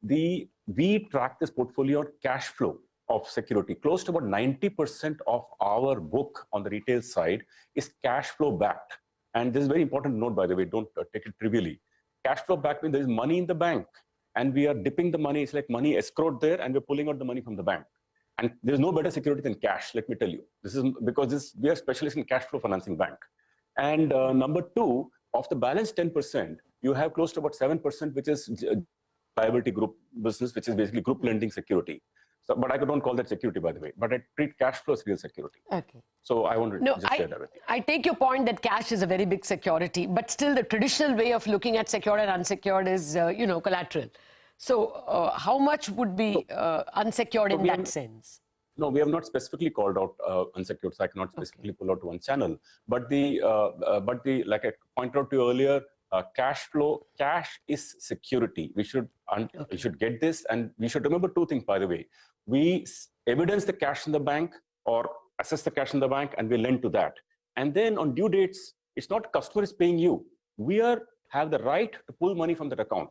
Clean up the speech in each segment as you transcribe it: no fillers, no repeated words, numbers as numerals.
we track this portfolio on cash flow of security. Close to about 90% of our book on the retail side is cash flow backed. And this is very important to note, by the way, don't take it trivially. Cash flow backed means there is money in the bank and we are dipping the money. It's like money escrowed there and we're pulling out the money from the bank. And there's no better security than cash, let me tell you. This is because we are specialists in cash flow financing bank. And number two, of the balance 10%, you have close to about 7%, which is liability group business, which is basically group lending security. So, but I don't call that security, by the way. But I treat cash flow as real security. Okay. So I want to just share that with you. I take your point that cash is a very big security, but still the traditional way of looking at secured and unsecured is, collateral. So how much would be unsecured in that sense? No, we have not specifically called out unsecured, so I cannot specifically pull out one channel. But like I pointed out to you earlier, cash is security. We should get this, and we should remember two things, by the way. We evidence the cash in the bank or assess the cash in the bank, and we lend to that. And then on due dates, it's not customer is paying you. We have the right to pull money from that account.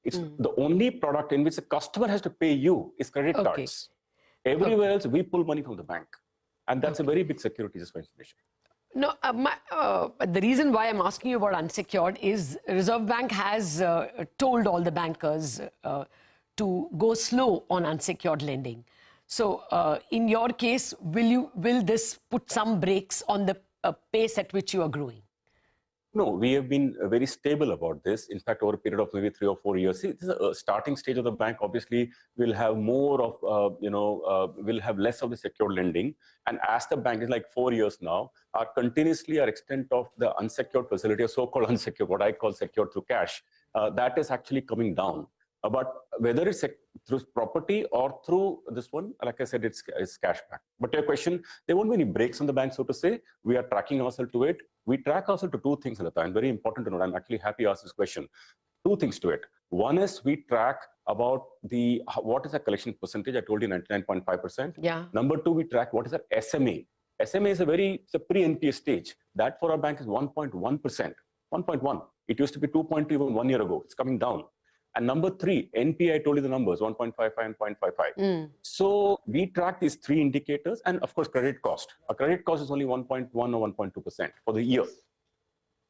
It's the only product in which the customer has to pay you is credit cards. Everywhere else, we pull money from the bank. And that's a very big security, just for information. No, the reason why I'm asking you about unsecured is Reserve Bank has told all the bankers to go slow on unsecured lending. So in your case, will this put some brakes on the pace at which you are growing? No, we have been very stable about this. In fact, over a period of maybe 3 or 4 years, see, this is a starting stage of the bank. Obviously, we'll have more of, we'll have less of the secured lending. And as the bank is like 4 years now, our extent of the unsecured facility, or so-called unsecured, what I call secured through cash, that is actually coming down. But whether it's through property or through this one, like I said, it's cash back. But to your question, there won't be any breaks on the bank, so to say. We are tracking ourselves to it. We track ourselves to two things at a time. Very important to note. I'm actually happy you asked this question. Two things to it. One is we track about what is the collection percentage. I told you 99.5%. Yeah. Number two, we track what is the SMA. SMA is a pre-NPA stage. That for our bank is 1.1%. 1.1. It used to be 2.2 even 1 year ago. It's coming down. And number three, NPA, I told you the numbers, 1.55 and 0.55. So we track these three indicators, and of course, credit cost. Our credit cost is only 1.1 or 1.2% for the year.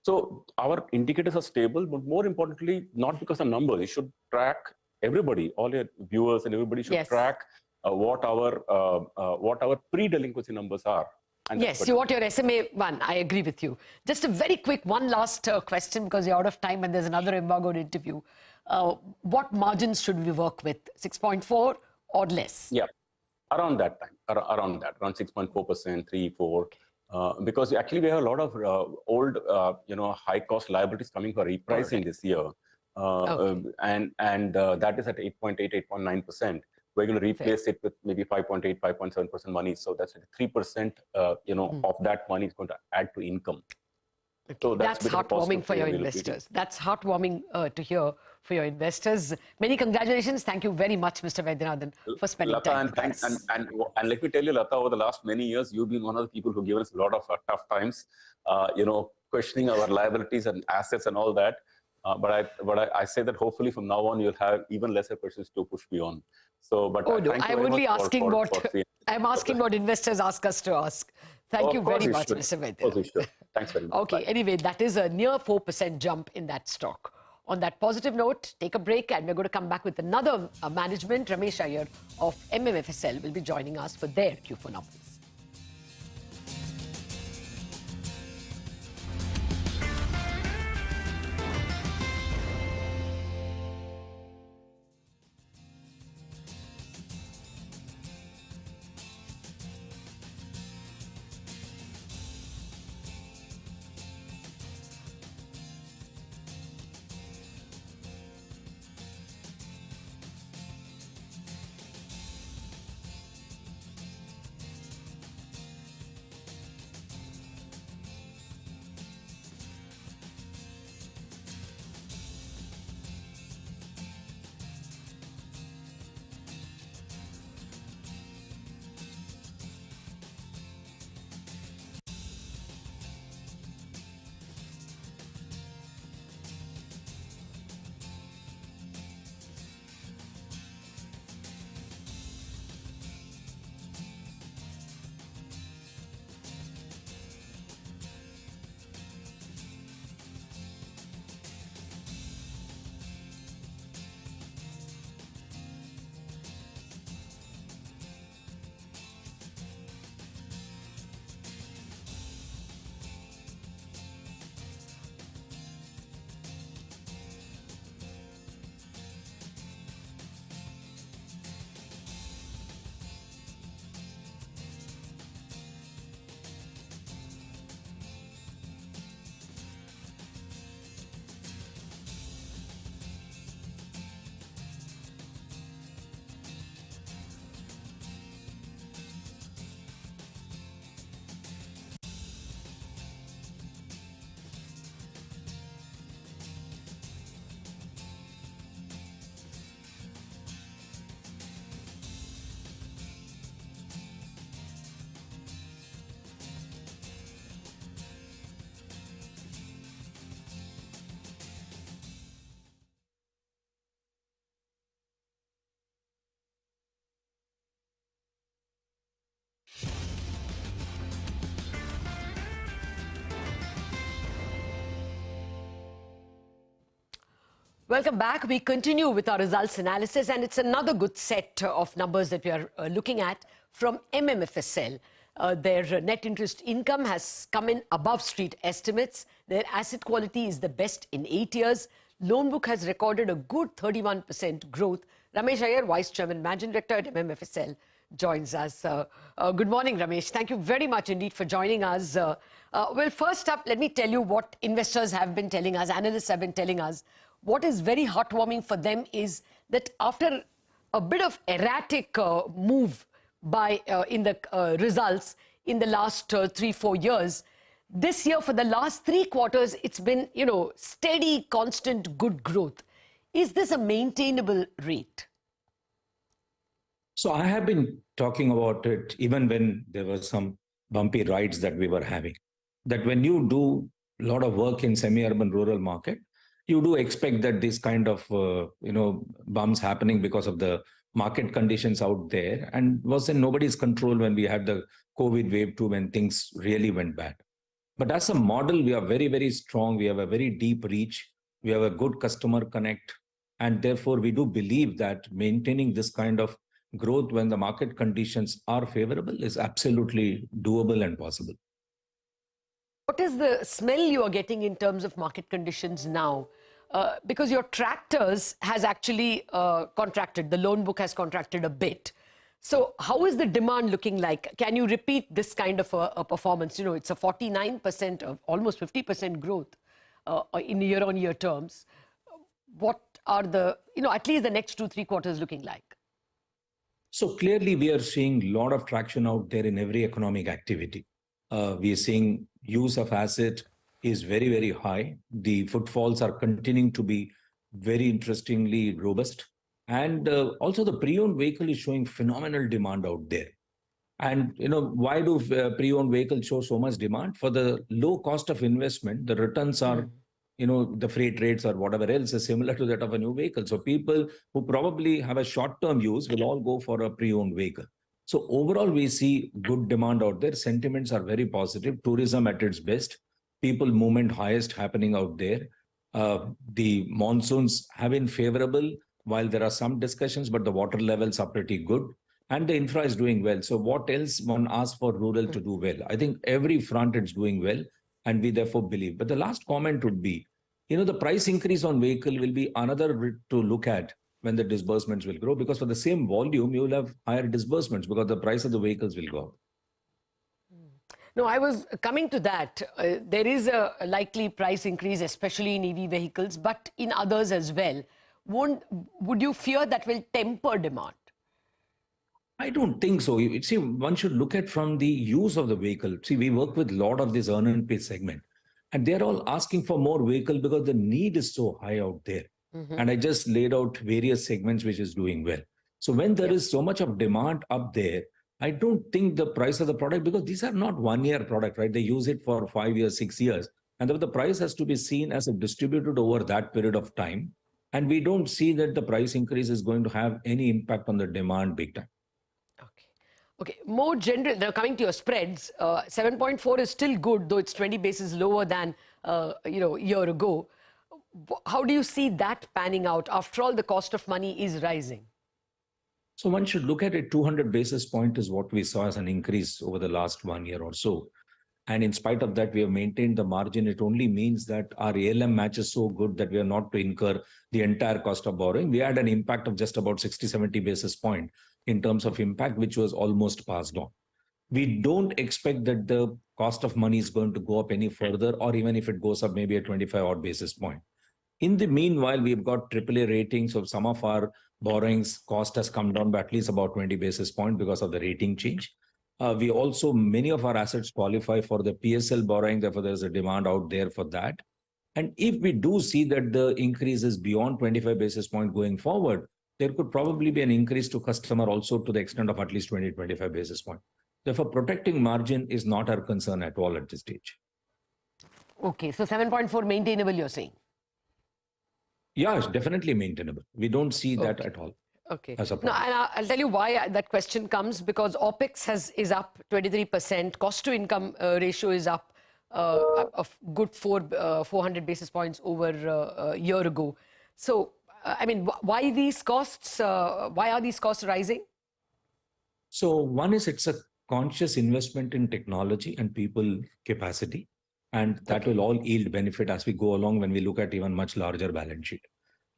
So our indicators are stable, but more importantly, not because of numbers. You should track everybody, all your viewers and everybody should track what our pre-delinquency numbers are. And yes, you want your SMA one. I agree with you. Just a very quick one last question, because you're out of time and there's another embargoed interview. What margins should we work with? 6.4 or less? Yeah, around that time, around 6.4%, 3, 4. Because actually we have a lot of old, high-cost liabilities coming for repricing this year. And that is at 8.8, 8.9%. We're going to replace it with maybe 5.8, 5.7% money. So that's 3%, of that money is going to add to income. So that's heartwarming for your investors. That's heartwarming to hear for your investors. Many congratulations. Thank you very much, Mr. Vaidyanathan, for spending time with us. And let me tell you, Lata, over the last many years, you've been one of the people who give us a lot of tough times, questioning our liabilities and assets and all that. But I say that hopefully from now on, you'll have even lesser questions to push me on. So, but I'm only asking I'm asking what investors ask us to ask. Thank you very much, Mr. Vaidyanathan. Thanks very much. Okay, anyway, that is a near 4% jump in that stock. On that positive note, take a break, and we're going to come back with another management. Ramesh Iyer of MMFSL will be joining us for their Q4 numbers. Welcome back. We continue with our results analysis, and it's another good set of numbers that we are looking at from MMFSL. Their net interest income has come in above street estimates. Their asset quality is the best in 8 years. Loan book has recorded a good 31% growth. Ramesh Iyer, Vice Chairman, Managing Director at MMFSL, joins us. Good morning, Ramesh. Thank you very much indeed for joining us. Well, first up, let me tell you what investors have been telling us, analysts have been telling us. What is very heartwarming for them is that after a bit of erratic move in the results in the last 3-4 years, this year for the last 3 quarters, it's been, steady, constant, good growth. Is this a maintainable rate? So I have been talking about it even when there were some bumpy rides that we were having, that when you do a lot of work in semi-urban rural market, you do expect that this kind of, bumps happening because of the market conditions out there, and was in nobody's control when we had the COVID wave 2 when things really went bad. But as a model, we are very, very strong. We have a very deep reach. We have a good customer connect. And therefore, we do believe that maintaining this kind of growth when the market conditions are favorable is absolutely doable and possible. What is the smell you are getting in terms of market conditions now? Because your tractors has actually contracted. The loan book has contracted a bit. So how is the demand looking like? Can you repeat this kind of a performance? It's a 49%, almost 50% growth in year-on-year terms. What are the, at least the next 2-3 quarters looking like? So clearly, we are seeing a lot of traction out there in every economic activity. We are seeing use of asset is very, very high. The footfalls are continuing to be very interestingly robust. And also the pre-owned vehicle is showing phenomenal demand out there. And, why do pre-owned vehicles show so much demand? For the low cost of investment, the returns are, the freight rates or whatever else is similar to that of a new vehicle. So people who probably have a short-term use will all go for a pre-owned vehicle. So overall, we see good demand out there. Sentiments are very positive. Tourism at its best. People movement highest happening out there. The monsoons have been favorable, while there are some discussions, but the water levels are pretty good. And the infra is doing well. So what else one asks for rural to do well? I think every front it's doing well, and we therefore believe. But the last comment would be, the price increase on vehicle will be another to look at when the disbursements will grow, because for the same volume, you will have higher disbursements because the price of the vehicles will go up. No, I was coming to that. There is a likely price increase, especially in EV vehicles, but in others as well. Would you fear that will temper demand? I don't think so. See, one should look at from the use of the vehicle. See, we work with a lot of this earn and pay segment, and they're all asking for more vehicle because the need is so high out there. And I just laid out various segments which is doing well. So when there is so much of demand up there, I don't think the price of the product, because these are not 1-year product, right? They use it for 5 years, 6 years. And the price has to be seen as a distributed over that period of time. And we don't see that the price increase is going to have any impact on the demand big time. Okay. More general, now coming to your spreads, 7.4 is still good, though it's 20 basis lower than, a year ago. How do you see that panning out? After all, the cost of money is rising. So one should look at it. 200 basis point is what we saw as an increase over the last 1 year or so. And in spite of that, we have maintained the margin. It only means that our ALM match is so good that we are not to incur the entire cost of borrowing. We had an impact of just about 60-70 basis point in terms of impact, which was almost passed on. We don't expect that the cost of money is going to go up any further, or even if it goes up, maybe a 25 odd basis point. In the meanwhile, we've got AAA ratings, so some of our borrowings cost has come down by at least about 20 basis points because of the rating change. We also, many of our assets qualify for the PSL borrowing, therefore there's a demand out there for that. And if we do see that the increase is beyond 25 basis points going forward, there could probably be an increase to customer also to the extent of at least 20-25 basis points. Therefore, protecting margin is not our concern at all at this stage. Okay, so 7.4 maintainable, you're saying? Yeah, it's definitely maintainable. We don't see that at all. Okay. Now, and I'll tell you why that question comes, because OPEX is up 23%, cost to income ratio is up a good 400 basis points over a year ago. So, I mean, why these costs? Why are these costs rising? So one is it's a conscious investment in technology and people capacity, and that will all yield benefit as we go along when we look at even much larger balance sheet.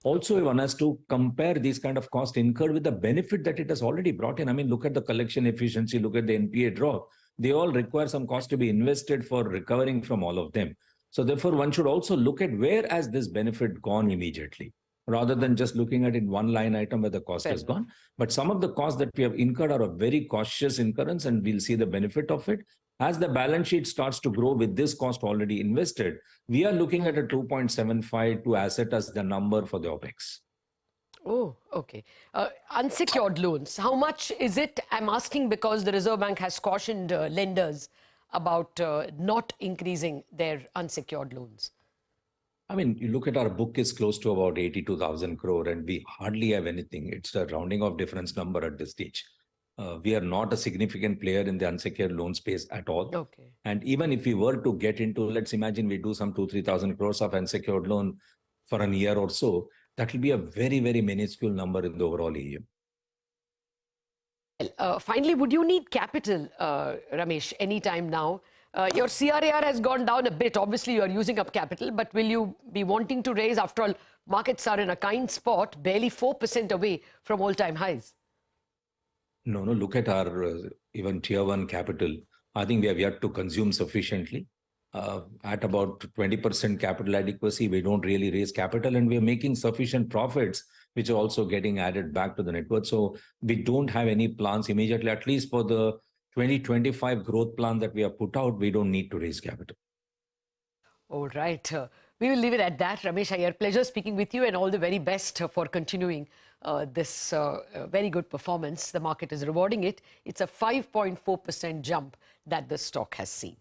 Also, one has to compare these kind of costs incurred with the benefit that it has already brought in. I mean, look at the collection efficiency, look at the NPA drop. They all require some cost to be invested for recovering from all of them. So therefore, one should also look at where has this benefit gone immediately, rather than just looking at it one line item where the cost has gone. But some of the costs that we have incurred are a very cautious incurrence, and we'll see the benefit of it. As the balance sheet starts to grow with this cost already invested, we are looking at a 2.75 to asset as the number for the OPEX. Oh, okay. Unsecured loans, how much is it? I'm asking because the Reserve Bank has cautioned lenders about not increasing their unsecured loans. I mean, you look at our book is close to about 82,000 crore and we hardly have anything. It's a rounding of difference number at this stage. We are not a significant player in the unsecured loan space at all. Okay. And even if we were to get into, let's imagine we do some 2,000-3,000 crores of unsecured loan for a year or so, that will be a very, very minuscule number in the overall AUM. Finally, would you need capital, Ramesh, anytime now? Your CRAR has gone down a bit. Obviously, you are using up capital, but will you be wanting to raise? After all, markets are in a kind spot, barely 4% away from all-time highs. No, look at our even tier one capital. I think we have yet to consume sufficiently. At about 20% capital adequacy, we don't really raise capital, and we are making sufficient profits, which are also getting added back to the net worth. So we don't have any plans immediately, at least for the 2025 growth plan that we have put out. We don't need to raise capital. All right. We will leave it at that. Ramesh Iyer, pleasure speaking with you, and all the very best for continuing this very good performance. The market is rewarding it. It's a 5.4% jump that the stock has seen.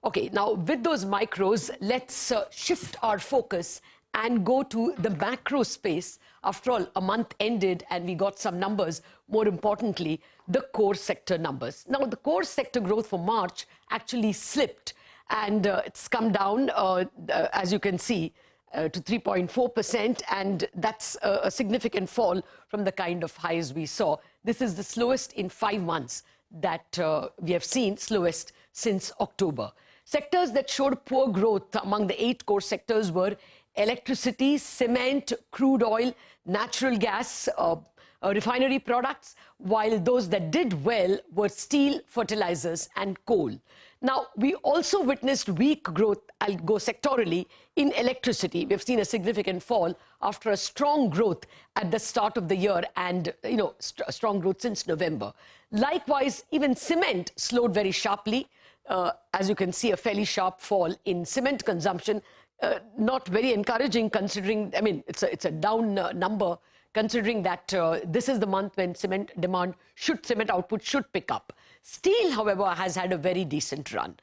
Okay, now with those micros, let's shift our focus and go to the macro space. After all, a month ended and we got some numbers. More importantly, the core sector numbers. Now, the core sector growth for March actually slipped, and it's come down, as you can see, to 3.4%, and that's a significant fall from the kind of highs we saw. This is the slowest in 5 months that we have seen, slowest since October. Sectors that showed poor growth among the 8 core sectors were electricity, cement, crude oil, natural gas, refinery products, while those that did well were steel, fertilizers and coal. Now, we also witnessed weak growth, I'll go sectorally, in electricity. We've seen a significant fall after a strong growth at the start of the year and, strong growth since November. Likewise, even cement slowed very sharply. As you can see, a fairly sharp fall in cement consumption. Not very encouraging considering, I mean, it's a down number, considering that this is the month when cement output should pick up. Steel, however, has had a very decent run.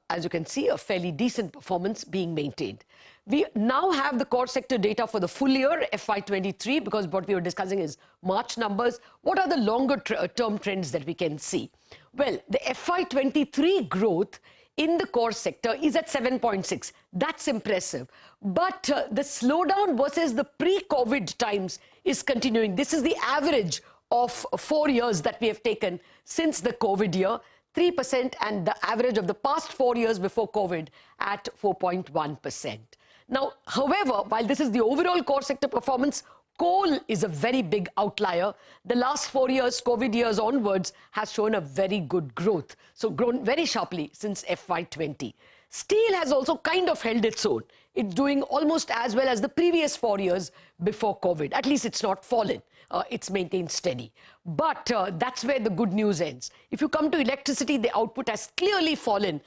As you can see, a fairly decent performance being maintained. We now have the core sector data for the full year, FY23, because what we were discussing is March numbers. What are the longer term trends that we can see? Well, the FY23 growth in the core sector is at 7.6. That's impressive. But the slowdown versus the pre-COVID times is continuing. This is the average of 4 years that we have taken since the COVID year, 3%, and the average of the past 4 years before COVID at 4.1%. Now, however, while this is the overall core sector performance, coal is a very big outlier. The last 4 years, COVID years onwards, has shown a very good growth. So grown very sharply since FY20. Steel has also kind of held its own. It's doing almost as well as the previous 4 years before COVID. At least it's not fallen. It's maintained steady. But that's where the good news ends. If you come to electricity, the output has clearly fallen,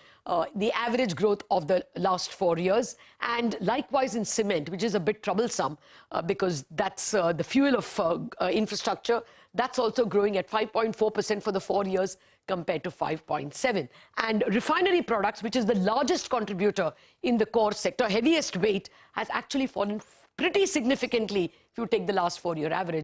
the average growth of the last 4 years. And likewise in cement, which is a bit troublesome because that's the fuel of infrastructure. That's also growing at 5.4% for the 4 years compared to 5.7%. And refinery products, which is the largest contributor in the core sector, heaviest weight, has actually fallen pretty significantly if you take the last 4 year average.